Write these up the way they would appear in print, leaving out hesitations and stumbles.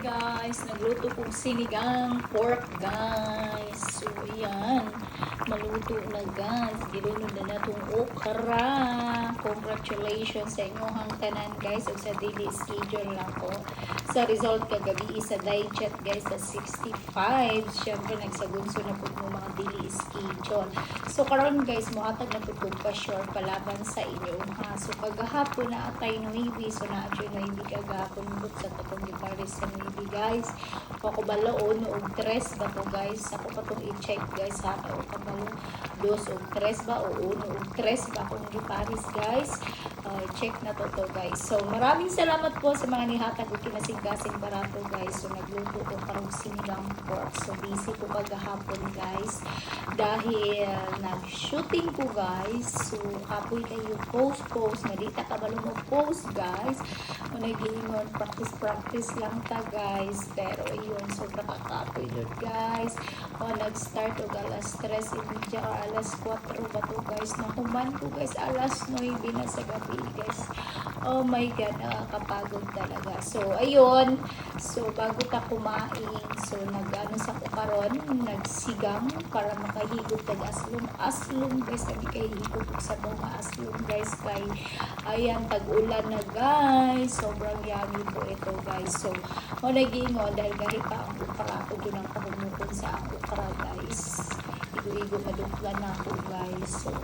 guys, nagluto kong sinigang pork guys. So ayan, maluto na guys. Gilunod na natong okra. Congratulations sa inyong tanan guys. O sa daily schedule lang ko. Sa result kagabi sa diet guys sa 65. Siyempre nagsagunso na po mo mga daily schedule. So karon guys, muhatag na po pa sure palaban sa inyo. Ha? So kagahapon na atay noibi. So na-adyo noibi kagahapon buk sa tapong giparis sa noibi guys. Ako baloon og 3 ba to guys. Ako pa itong i-check guys ha. O kabalo 2 og 3 ba o 1 og 3 ba akong giparis guys. Check na to guys. So maraming salamat po sa mga nihatag o kinasing-kasing barato guys. So nagluto ko parang sinigang pork. So busy ko kagahapon guys. Dahil nag-shooting ko guys. So kapoy kayo post. Nadita ka ba mo post guys. O nag-iingon practice lang ta guys. Pero ayun, sobra kakapoy doon guys. O nag-start og alas 3:30 o alas 4 ba to guys. Nahuman ko guys alas 9 na sa gabi guys. Oh my god, nakakapagod talaga. So ayun, so bago ta kumain, so nag-ano sa ko karon, nagsigang para makahigot tag aslom guys. Sabi kay higot sa mga aslom guys kay ayan tag-ulan na guys. Sobrang yummy po ito guys. So mo nag-iingon dahil gari pa ang ukra ko dun ang kahumukon sa ang ukra guys. Igo-igo madukla na ako guys. So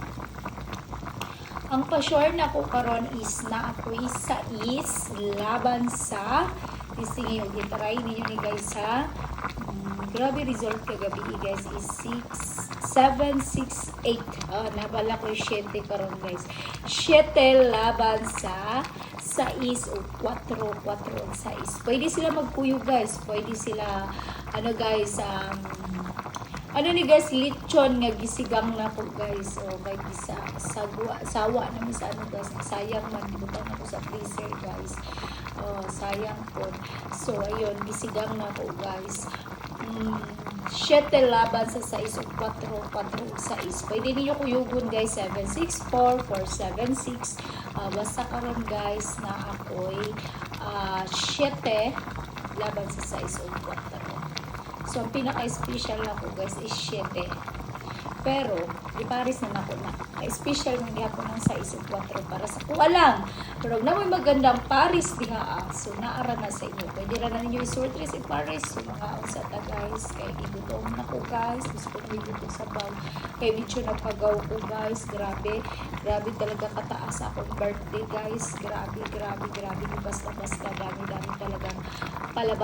ang pa-sure na ko karon is na ako isa is laban sa listing yung gitry ninyo ni guys ha. Grabe result kagabi guys is 768. Nabala ko yung 7 karon guys. 7 laban sa 6 o 4 ang 6. Pwede sila magkuyo guys. Pwede sila ano guys ano ni guys, lechon nga gisigang na po guys. O may gisa, sawa naman sa ano guys. Sayang man, ibutan ako sa freezer guys. Sayang po. So ayun, gisigang na po guys. 7 laban sa 6 o 4 sa 6. Pwede niyo kuyugon guys, 764, 476. Basta karon guys na ako'y 7 laban sa 6 o 4. So, ang pinaka-special na ko guys is 7. Pero, iparis na ako na. Special ng gihapon ng 6 o 4 para sa kuha lang. Pero, na may magandang paris diha. So, naara na sa inyo. Pwede na ninyo i-sort sa paris. So, mga unsata guys. Kaya ibutong na ko guys. Gusto ko ibutong sa bag. Kaya medyo napagaw ko guys. Grabe talaga kataas akong birthday guys. Grabe. Basta dami talagang palabas.